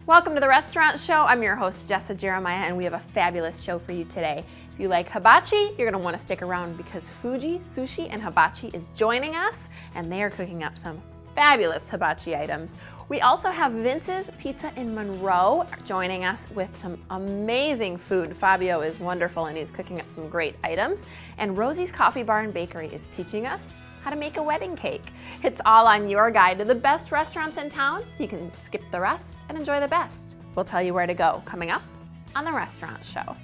Welcome to the Restaurant Show. I'm your host, Jessa Jeremiah, and we have a fabulous show for you today. If you like hibachi, you're gonna wanna stick around because Fuji Sushi and Hibachi is joining us, and they are cooking up some fabulous hibachi items. We also have Vince's Pizza in Monroe joining us with some amazing food. Fabio is wonderful and he's cooking up some great items. And Rosie's Coffee Bar and Bakery is teaching us how to make a wedding cake. It's all on your guide to the best restaurants in town, so you can skip the rest and enjoy the best. We'll tell you where to go coming up on the Restaurant Show.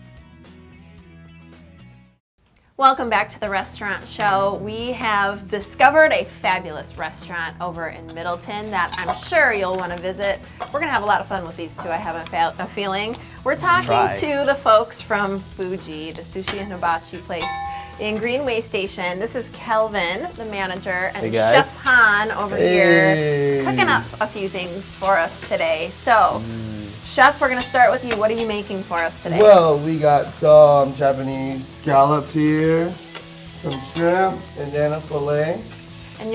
Welcome back to the Restaurant Show. We have discovered a fabulous restaurant over in Middleton that I'm sure you'll want to visit. We're going to have a lot of fun with these two, I have a feeling. We're talking to the folks from Fuji, the sushi and hibachi place in Greenway Station. This is Kelvin, the manager, and Chef Han over here cooking up a few things for us today. So, Chef, we're going to start with you. What are you making for us today? Well, we got some Japanese scallops here, some shrimp, and then a filet. And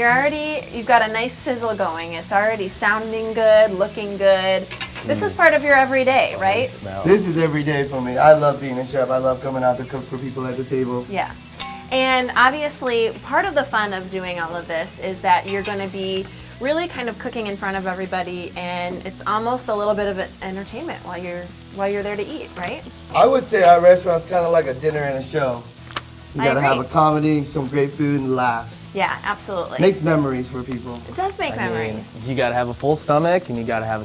you've got a nice sizzle going. It's already sounding good, looking good. This is part of your everyday, right? This is every day for me. I love being a chef. I love coming out to cook for people at the table. Yeah. And obviously, part of the fun of doing all of this is that you're going to be really kind of cooking in front of everybody, and it's almost a little bit of an entertainment while you're there to eat, right? I would say our restaurant's kind of like a dinner and a show. You gotta have a comedy, some great food, and laughs. Yeah, absolutely. Makes memories for people. It does make memories. You gotta have a full stomach, and you gotta have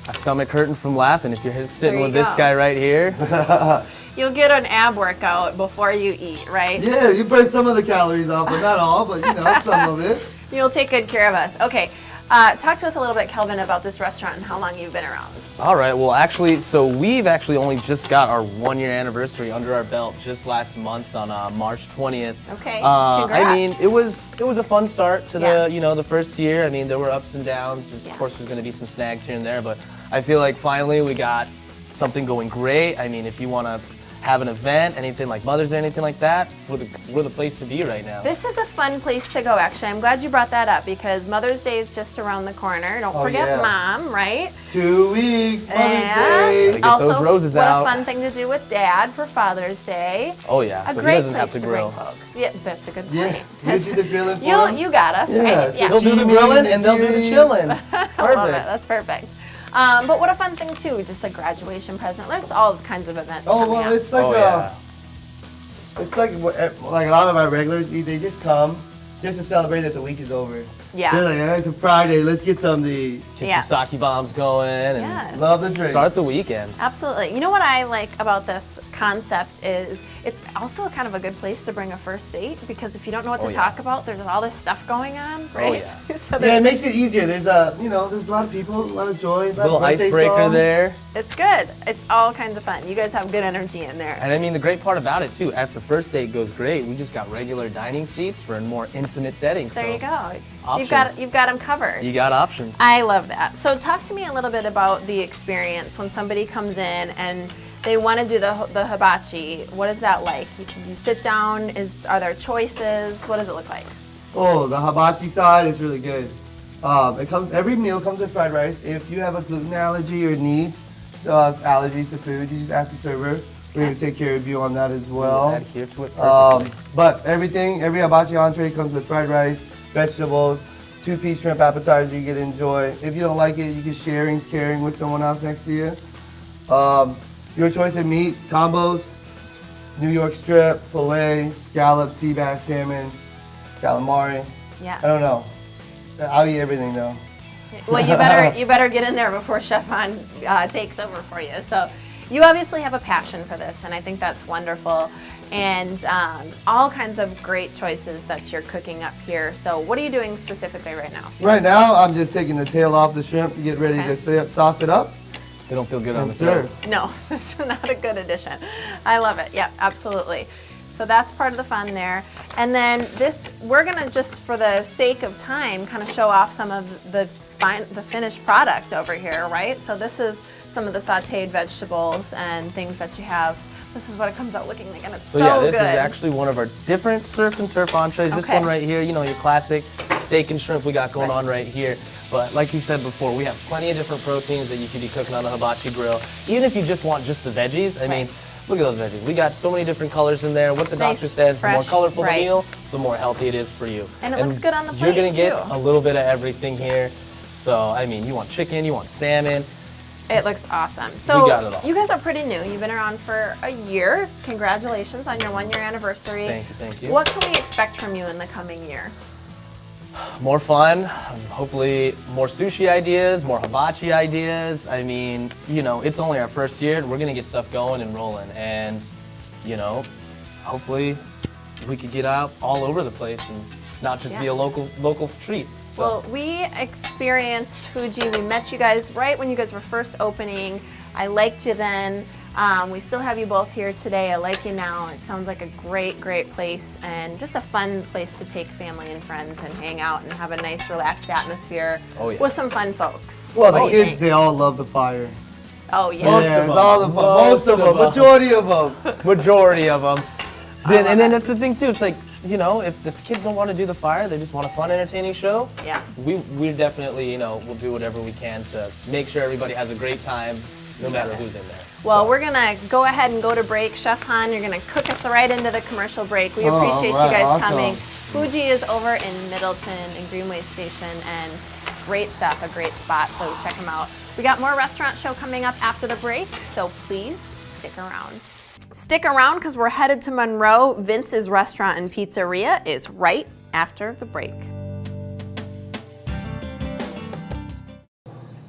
a stomach hurting from laughing. If you're sitting with this guy right here, you'll get an ab workout before you eat, right? Yeah, you burn some of the calories off, but not all, but you know, some of it. You'll take good care of us. Okay, talk to us a little bit, Kelvin, about this restaurant and how long you've been around. All right, well actually, so we've actually only just got our 1-year anniversary under our belt just last month on March 20th. Okay, congrats. I mean, it was a fun start to the first year. I mean, there were ups and downs. Of course, there's going to be some snags here and there, but I feel like finally we got something going great. I mean, if you want to have an event, anything like Mother's Day, anything like that, we're the place to be right now. This is a fun place to go, actually. I'm glad you brought that up because Mother's Day is just around the corner. Don't forget Mom, right? 2 weeks, Mother's Day. Get also, those roses what out. A fun thing to do with Dad for Father's Day. Oh yeah, a so great he doesn't place have to bring grill. folks. Yeah, that's a good point. Yeah, you do the grilling for him. You got us, right? So Yeah. He'll do the grilling and they'll do the chilling. I love it. That's perfect. But what a fun thing too, just a graduation present. There's all kinds of events coming up. It's like it's like a lot of our regulars, they just come just to celebrate that the week is over. Yeah. They're like, it's a Friday, let's get something to eat. Get some sake bombs going and love the drink. Start the weekend. Absolutely. You know what I like about this concept is it's also kind of a good place to bring a first date because if you don't know what to talk about, there's all this stuff going on, right? Oh yeah. So it makes it easier. There's there's a lot of people, a lot of joy, a little icebreaker there. It's good. It's all kinds of fun. You guys have good energy in there. And I mean, the great part about it too, after the first date goes great, we just got regular dining seats for a more intimate settings. There you go. Options. You've got them covered. You got options. I love that. So talk to me a little bit about the experience when somebody comes in and they want to do the hibachi. What is that like? You sit down. Are there choices? What does it look like? Oh, the hibachi side is really good. Every meal comes with fried rice. If you have a gluten allergy or need allergies to food, you just ask the server. We're going to take care of you on that as well. We'll adhere to it perfectly. But every hibachi entree comes with fried rice, vegetables, 2-piece shrimp appetizer you can enjoy. If you don't like it, you can caring with someone else next to you. Your choice of meat, combos, New York strip, filet, scallop, sea bass, salmon, calamari. Yeah. I don't know. I'll eat everything though. Well, you better get in there before Chef Han takes over for you. So you obviously have a passion for this, and I think that's wonderful. And all kinds of great choices that you're cooking up here. So what are you doing specifically right now? Right now, I'm just taking the tail off the shrimp to get ready to sauce it up. They don't feel good on the serve. No, it's not a good addition. I love it. Yeah, absolutely. So that's part of the fun there. And then we're gonna just for the sake of time kind of show off some of the finished product over here, right? So this is some of the sauteed vegetables and things that you have This is what it comes out looking like, and it's So so yeah, this good. is actually one of our different surf and turf entrees. This Okay. one right here, you know, your classic steak and shrimp we got going on right here. But like you said before, we have plenty of different proteins that you could be cooking on the hibachi grill. Even if you just want just the veggies, I mean, look at those veggies. We got so many different colors in there. What the Nice, doctor says, the more fresh, colorful right. the meal, the more healthy it is for you. And it looks good on the You're plate, gonna get too. a little bit of everything here. So, I mean, you want chicken, you want salmon. It looks awesome. So We got it all. you guys are pretty new. You've been around for a year. Congratulations on your 1-year anniversary. Thank you, thank you. What can we expect from you in the coming year? More fun, hopefully more sushi ideas, more hibachi ideas. I mean, you know, it's only our first year. We're gonna get stuff going and rolling, and you know, hopefully we could get out all over the place and not just be a local treat. So. Well, we experienced Fuji. We met you guys right when you guys were first opening. I liked you then. We still have you both here today. I like you now. It sounds like a great, great place and just a fun place to take family and friends and hang out and have a nice, relaxed atmosphere with some fun folks. Well, What the do you kids, think? they all love the fire. Oh, yeah. Yeah, it's all the fun. Most of them, majority of them. Majority of them. And then that's the thing too. It's like, you know, if the kids don't want to do the fire, they just want a fun, entertaining show. Yeah. We definitely, you know, we'll do whatever we can to make sure everybody has a great time, no matter who's in there. Well, we're gonna go ahead and go to break. Chef Han, you're gonna cook us right into the commercial break. We appreciate you guys awesome. coming. Fuji is over in Middleton in Greenway Station, and great stuff, a great spot, so check them out. We got more restaurant show coming up after the break, so please stick around. Stick around because we're headed to Monroe. Vince's Restaurant and Pizzeria is right after the break.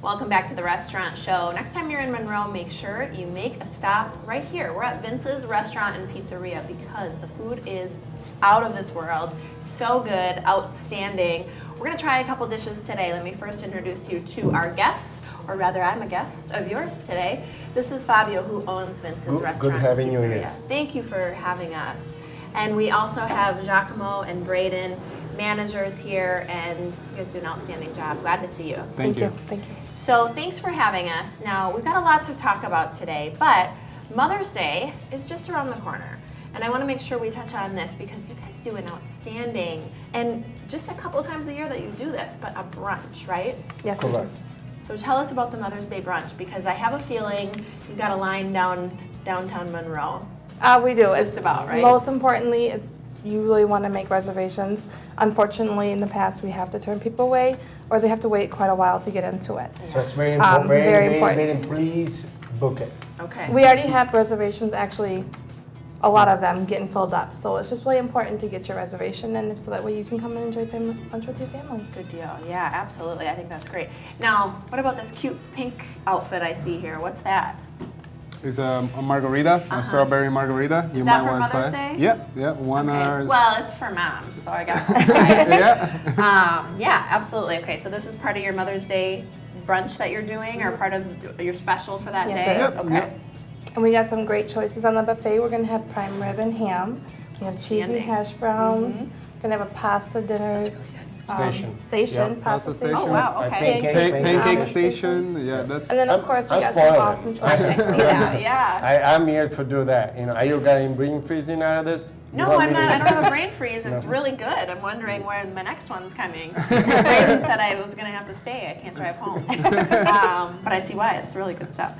Welcome back to the restaurant show. Next time you're in Monroe, make sure you make a stop right here. We're at Vince's Restaurant and Pizzeria because the food is out of this world. So good, outstanding. We're gonna try a couple dishes today. Let me first introduce you to our guests, or rather I'm a guest of yours today. This is Fabio, who owns Vince's Restaurant Good having and you Pizzeria. here. Thank you for having us. And we also have Giacomo and Braden, managers here, and you guys do an outstanding job. Glad to see you. Thank you. Thank you. So thanks for having us. Now, we've got a lot to talk about today, but Mother's Day is just around the corner. And I want to make sure we touch on this because you guys do an outstanding, and just a couple times a year that you do this, but a brunch, right? Yes, we do. Correct. So tell us about the Mother's Day brunch because I have a feeling you've got a line downtown Monroe. We do. Just It's about, right? Most importantly, it's you really want to make reservations. Unfortunately, in the past, we have to turn people away, or they have to wait quite a while to get into it. So it's very Very important. important. Please book it. Okay. We already have reservations, actually, a lot of them getting filled up. So it's just really important to get your reservation in so that way you can come and enjoy lunch with your family. Good deal. Yeah, absolutely. I think that's great. Now, what about this cute pink outfit I see here? What's that? It's a margarita, a strawberry margarita. You Is that might for want to Mother's try. Day? Yeah, one hour. Well, it's for moms, so I guess I'll try it. Yeah. Yeah, absolutely. Okay, so this is part of your Mother's Day brunch that you're doing, or part of your special for that Yes, day? it is. Okay. Yep. And we got some great choices on the buffet. We're going to have prime rib and ham. We have cheesy Outstanding. hash browns. We're going to have a pasta dinner. Station. Station, Yep. pasta Pasta station. Oh, wow, okay. Pancake Um, station. Yeah, that's. And then, of course, we I'm got some spoiled. awesome I choices. see that, yeah. I'm here to do that. You know, are you getting brain freezing out of this? You No, want I'm me not. to- I don't have a brain freeze. It's really good. I'm wondering where my next one's coming. Brayden said I was going to have to stay. I can't drive home. But I see why. It's really good stuff.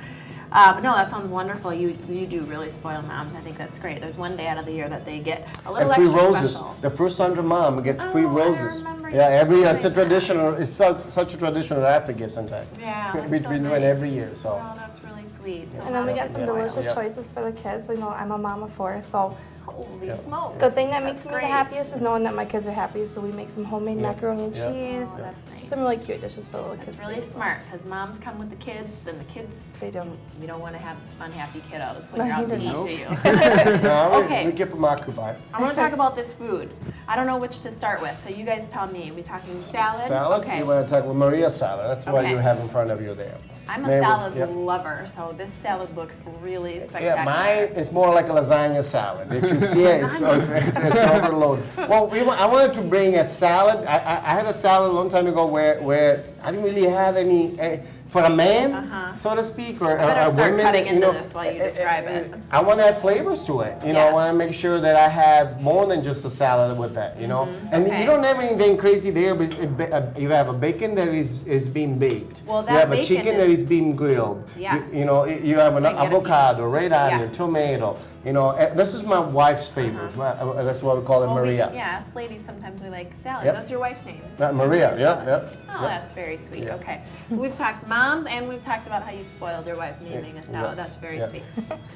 But no, that sounds wonderful. You do really spoil moms. I think that's great. There's one day out of the year that they get a little And free extra roses. special. The first 100 mom gets free Oh, I roses. remember Yeah, you every year. saying It's a that. traditional. It's such a traditional African sometimes. Yeah, We that's so do nice. it every year. So. Oh, that's really sweet. So And then we got moms some can spoil. delicious Yeah. choices for the kids. You know, I'm a mom of 4, so Holy smokes. the thing that That's makes me great. the happiest is knowing that my kids are happy. So we make some homemade macaroni and Yeah. cheese. Oh, that's nice. Just some really cute dishes for the little kids. It's really smart because moms come with the kids, and the kids, They don't. you don't want to have unhappy kiddos when No, you're out you to eat, don't. do you? No, Okay. we keep them occupied. I want to talk about this food. I don't know which to start with, so you guys tell me. Are we talking salad? Salad. Okay. You want to talk with Maria salad? That's what Okay. you have in front of you there. I'm a Maybe- salad yeah. lover, so this salad looks really Yeah, spectacular. mine is more like a lasagna salad. If you see it, it's overloaded. Well, I wanted to bring a salad. I had a salad a long time ago where I didn't really have any for a man, so to speak, or better start women. cutting into this while you describe it. I want to have flavors to it. You know, I want to make sure that I have more than just a salad with that. You know, and you don't have anything crazy there. But you have a bacon that is being baked. Well, that you have a bacon chicken that is being grilled. Yes. You know, you have an Can get a avocado, red onion, Yeah. tomato. You know, this is my wife's favorite. That's what we call it, Well, Maria. us ladies, sometimes we like salad. Yep. That's your wife's name? Maria, Salad. yeah. Oh, that's very sweet. Okay. So we've talked moms and we've talked about how you spoiled your wife naming a salad. Yes, That's very yes. sweet.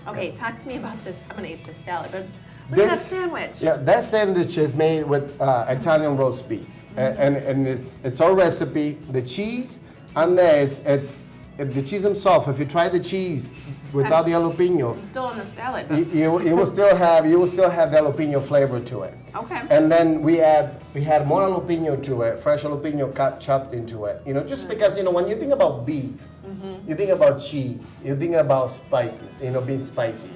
Okay, talk to me about this. I'm going to eat this salad. But look at that sandwich. Yeah, that sandwich is made with Italian roast beef, and it's our recipe. The cheese, and it's the cheese himself. If you try the cheese without the jalapeno, I'm still on the salad. you will still have the jalapeno flavor to it. Okay. And then we had more jalapeno to it, fresh jalapeno chopped into it. You know, just because when you think about beef, you think about cheese, you think about spice. Being spicy.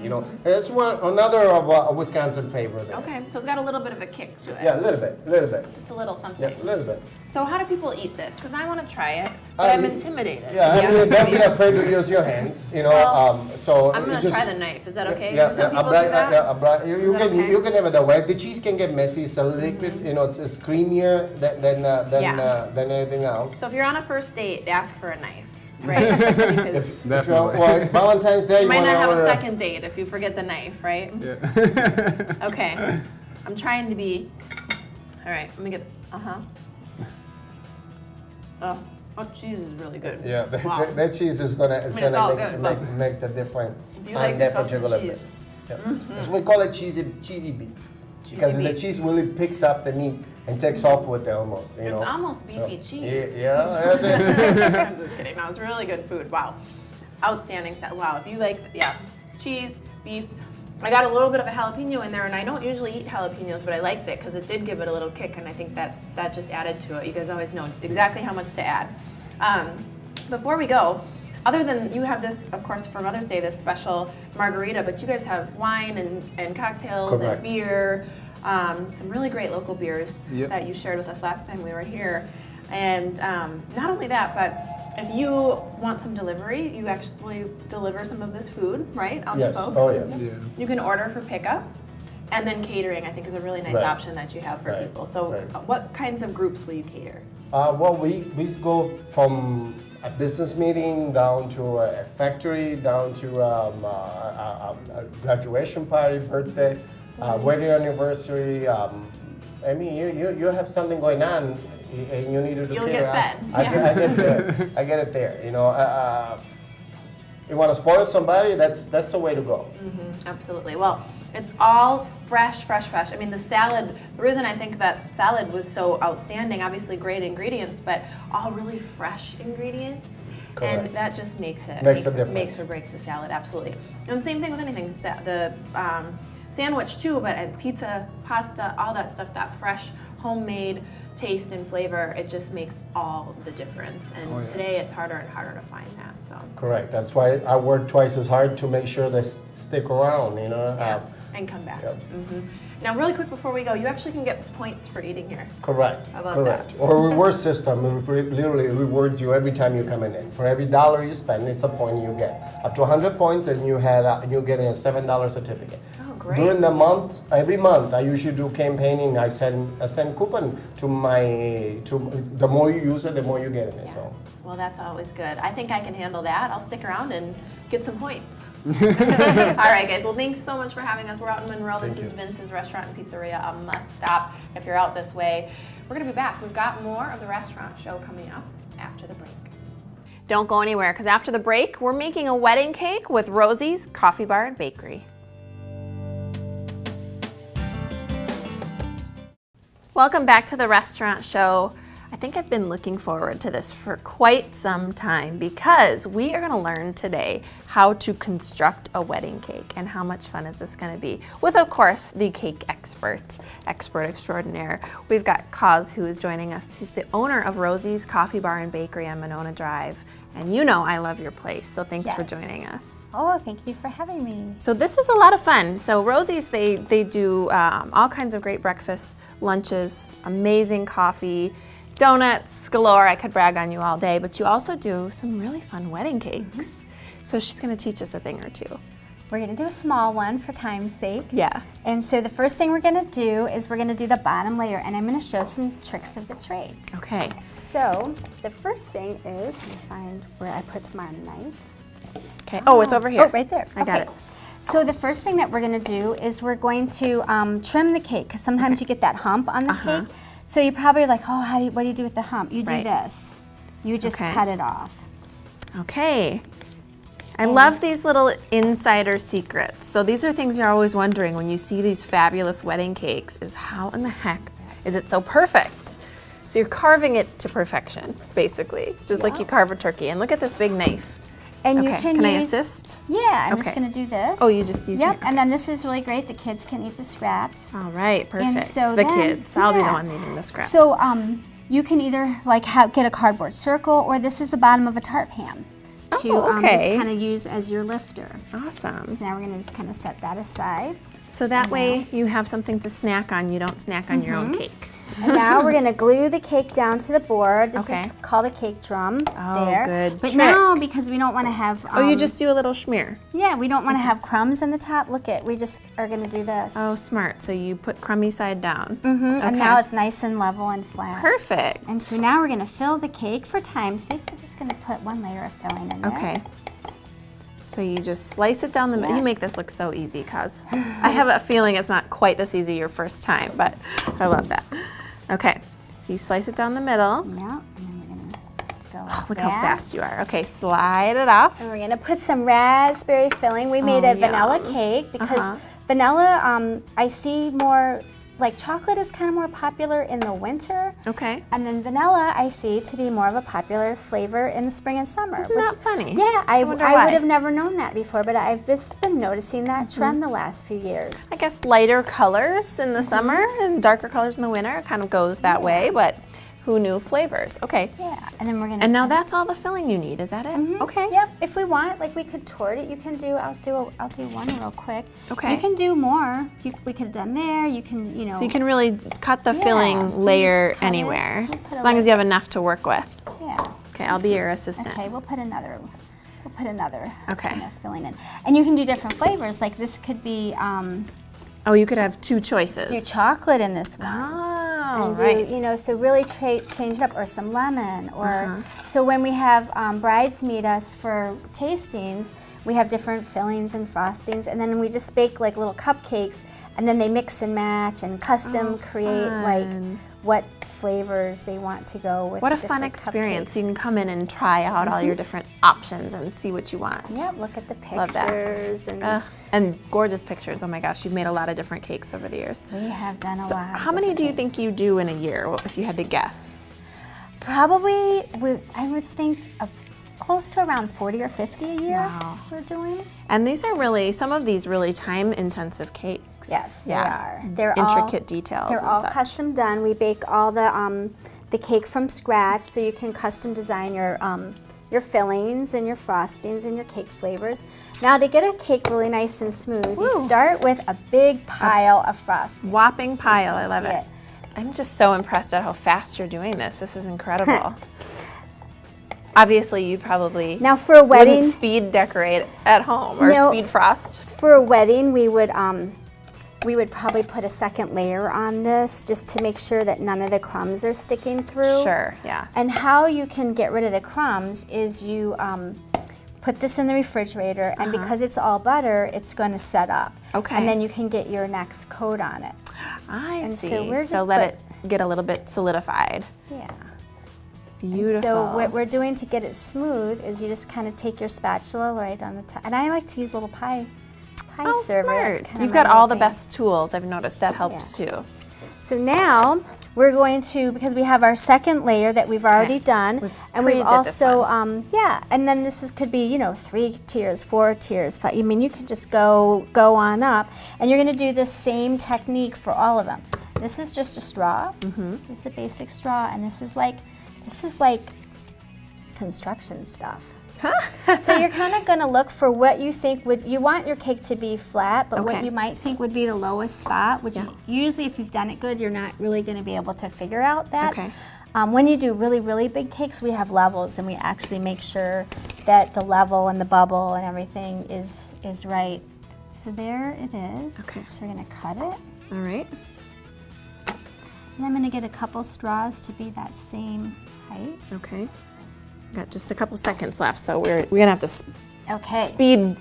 That's another of a Wisconsin flavor there. Okay, so it's got a little bit of a kick to it. Yeah, a little bit. Just a little something. Yeah, a little bit. So how do people eat this? Because I want to try it, but I'm intimidated. Don't be afraid to use your hands. So I'm going to just try the knife. Is that okay? Yeah, do some people do that? you Is that can okay? you can have it that way. The cheese can get messy. It's a liquid. It's creamier than anything else. So if you're on a first date, ask for a knife, right? Because Well, Valentine's Day. you might wanna not have a order- second date if you forget the knife, right? Yeah. Okay. I'm trying to be. All right. Let me get. Oh, cheese is really good. Yeah, Wow. that cheese is gonna it's all good, but make the difference if you like that yourself some particular cheese. bit. Yeah. We call it cheesy beef because the cheese really picks up the meat and takes off with it almost. It's almost beefy cheese. Yeah, that's it. I'm just kidding. No, it's really good food. Wow. Outstanding set. Wow. If you like, cheese, beef. I got a little bit of a jalapeno in there, and I don't usually eat jalapenos, but I liked it because it did give it a little kick, and I think that just added to it. You guys always know exactly how much to add. Before we go, other than you have this, of course, for Mother's Day, this special margarita, but you guys have wine and cocktails Correct. and beer, some really great local beers Yep. that you shared with us last time we were here. And not only that, but if you want some delivery, you actually deliver some of this food, right, out Yes. to folks. Oh, yeah. Yeah. You can order for pickup. And then catering, I think, is a really nice Right. option that you have for Right. people. So Right. what kinds of groups will you cater? Well, we go from a business meeting down to a factory, down to a graduation party, birthday, wedding anniversary. I mean, you have something going on, and you need to You'll cater. get fed. I get there. I get it there. You want to spoil somebody? That's the way to go. Absolutely. Well, it's all fresh. I mean, the salad, the reason I think that salad was so outstanding, obviously great ingredients, but all really fresh ingredients. Correct. And that just makes it. Makes a difference. Makes or breaks the salad, absolutely. And same thing with anything. The sandwich too, but pizza, pasta, all that stuff, that fresh, homemade taste and flavor, it just makes all the difference. And today it's harder and harder to find that. So. Correct. That's why I work twice as hard to make sure they stick around. And come back. Yep. Now, really quick before we go, you actually can get points for eating here. Correct. I love Correct. that. Or a reward system literally rewards you every time you come in. For every dollar you spend, it's a point you get. Up to 100 points, and you get a $7 certificate. Oh, great. During the month, every month, I usually do campaigning. I send coupon to the more you use it, the more you get in it. So. Well, that's always good. I think I can handle that. I'll stick around and get some points. All right, guys. Well, thanks so much for having us. We're out in Monroe. This is Vince's Restaurant and Pizzeria, a must stop if you're out this way. We're going to be back. We've got more of the restaurant show coming up after the break. Don't go anywhere, because after the break, we're making a wedding cake with Rosie's Coffee Bar and Bakery. Welcome back to the restaurant show. I think I've been looking forward to this for quite some time because we are going to learn today how to construct a wedding cake. And how much fun is this going to be? With, of course, the cake expert extraordinaire. We've got Kaz, who is joining us. She's the owner of Rosie's Coffee Bar and Bakery on Monona Drive. And you know I love your place, so thanks for joining us. Oh, thank you for having me. So this is a lot of fun. So Rosie's, they do all kinds of great breakfasts, lunches, amazing coffee. donuts galore. I could brag on you all day, but you also do some really fun wedding cakes. So she's going to teach us a thing or two. We're going to do a small one for time's sake. Yeah. And so the first thing we're going to do is we're going to do the bottom layer, and I'm going to show some tricks of the trade. Okay. So the first thing is, let me find where I put my knife. Okay. Oh, it's over here. Oh, right there. I got it. So the first thing that we're going to do is we're going to trim the cake, because sometimes you get that hump on the cake. So you're probably like, oh, what do you do with the hump? You do this. You just cut it off. Okay. I love these little insider secrets. So these are things you're always wondering when you see these fabulous wedding cakes, is how in the heck is it so perfect? So you're carving it to perfection, basically, just like you carve a turkey. And look at this big knife. And you can I assist? Yeah, I'm just going to do this. Oh, you just use Yep, and then this is really great. The kids can eat the scraps. All right, perfect. And so the then, kids. I'll be the one eating the scraps. So you can either like get a cardboard circle, or this is the bottom of a tarp ham to just kind of use as your lifter. Awesome. So now we're going to just kind of set that aside. So that way you have something to snack on. You don't snack on your own cake. And now we're going to glue the cake down to the board. This is called a cake drum. There. Good But trick. now, because we don't want to have... oh, you just do a little schmear. Yeah, we don't want to have crumbs in the top. Look we just are going to do this. Oh, smart. So you put crummy side down. And now it's nice and level and flat. Perfect. And so now we're going to fill the cake. For time's sake, we're just going to put one layer of filling in there. Okay. So you just slice it down the middle. You make this look so easy, Cuz. I have a feeling it's not quite this easy your first time, but I love that. Okay, so you slice it down the middle. Yeah, and then we're going to go like Look how fast you are. Okay, slide it off. And we're going to put some raspberry filling. We made a vanilla cake because vanilla, I see more, like chocolate is kind of more popular in the winter. Okay. And then vanilla I see to be more of a popular flavor in the spring and summer. Isn't that funny? Yeah, I would why. have never known that before, but I've just been noticing that trend the last few years. I guess lighter colors in the summer and darker colors in the winter. It kind of goes that way, but who knew flavors? Okay. Yeah, and then we're gonna. And now that's all the filling you need. Is that it? Okay. Yep. If we want, like we could tort it. You can do. I'll do one real quick. Okay. You can do more. We could have done there. You can, you know. So you can really cut the filling layer just cut it. anywhere, We'll put as a long as little- you have enough to work with. Yeah. Okay, I'll be your assistant. Okay. We'll put another. Okay. Kind of filling in, and you can do different flavors. Like this could be. Oh, you could have two choices. Do chocolate in this one. Oh, And right. do, you know, so really change it up, or some lemon, or so when we have brides meet us for tastings, we have different fillings and frostings, and then we just bake like little cupcakes, and then they mix and match and custom create like what flavors they want to go with. What a the fun different experience. cupcakes. You can come in and try out all your different options and see what you want. Yep, look at the Love that. pictures, and And gorgeous pictures. Oh my gosh, you've made a lot of different cakes over the years. we have done a So lot. of how many different do you things. think you do in a year, if you had to guess? Probably, I would think close to around 40 or 50 a year. Wow. We're doing. And these are really, some of these really time-intensive cakes. Yes, they are. They're intricate details. They're and all such. custom done. We bake all the cake from scratch, so you can custom design your fillings and your frostings and your cake flavors. Now, to get a cake really nice and smooth, you start with a big pile of frosting. Whopping pile. I love See it. I'm just so impressed at how fast you're doing this. This is incredible. Obviously, you probably Now, for a wedding, wouldn't speed decorate at home or No. speed frost. for a wedding, we would probably put a second layer on this just to make sure that none of the crumbs are sticking through. Sure, yes. And how you can get rid of the crumbs is you put this in the refrigerator, and because it's all butter, it's going to set up. Okay. And then you can get your next coat on it. I and see. so we're So just let it get a little bit solidified. Yeah. Beautiful. So what we're doing to get it smooth is you just kind of take your spatula right on the top. And I like to use a little pie Oh, server. That's smart. kind of You've my got all little the thing. best tools. I've noticed that helps too. So now we're going to, because we have our second layer that we've already done, and we've pre-did this also, and then this could be, 3 tiers, 4 tiers, 5. I mean, you can just go on up, and you're going to do the same technique for all of them. This is just a straw. This is a basic straw, and this is like construction stuff. So you're kind of going to look for what you think you want your cake to be flat, but what you might think would be the lowest spot, which usually if you've done it good, you're not really going to be able to figure out that. Okay. When you do really, really big cakes, we have levels, and we actually make sure that the level and the bubble and everything is right. So there it is. Okay. So we're gonna cut it. All right. And I'm gonna get a couple straws to be that same height. Okay. Got just a couple seconds left, so we're gonna have to Okay. speed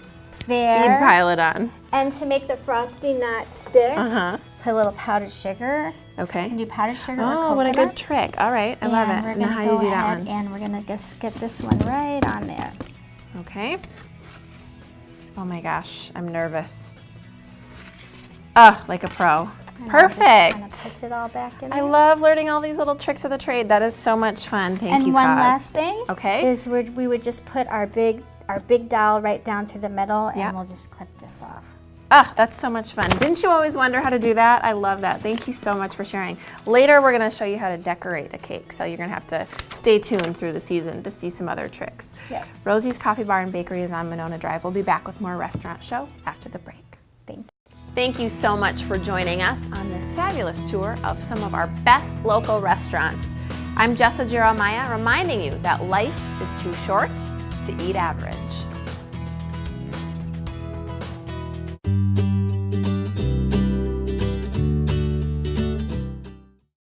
There. pile it on. And to make the frosting not stick, Uh-huh. put a little powdered sugar. You Okay. can do powdered sugar or Oh, coconut. what a good trick. All right, I love And it. we're Now gonna how do go you do that ahead one? and we're gonna just get this one right on there. Okay. Oh my gosh, I'm nervous. Like a pro. And I'll just Perfect. kind of push it all back in I there. love learning all these little tricks of the trade. That is so much fun. Thank And you, one Kaz. last thing Okay. is we would just put our big dowel right down through the middle, and Yeah. we'll just clip this off. That's so much fun. Didn't you always wonder how to do that? I love that. Thank you so much for sharing. Later, we're going to show you how to decorate a cake, so you're going to have to stay tuned through the season to see some other tricks. Yeah. Rosie's Coffee Bar and Bakery is on Monona Drive. We'll be back with more Restaurant Show after the break. Thank you. Thank you so much for joining us on this fabulous tour of some of our best local restaurants. I'm Jessa Jeremiah, reminding you that life is too short to eat average.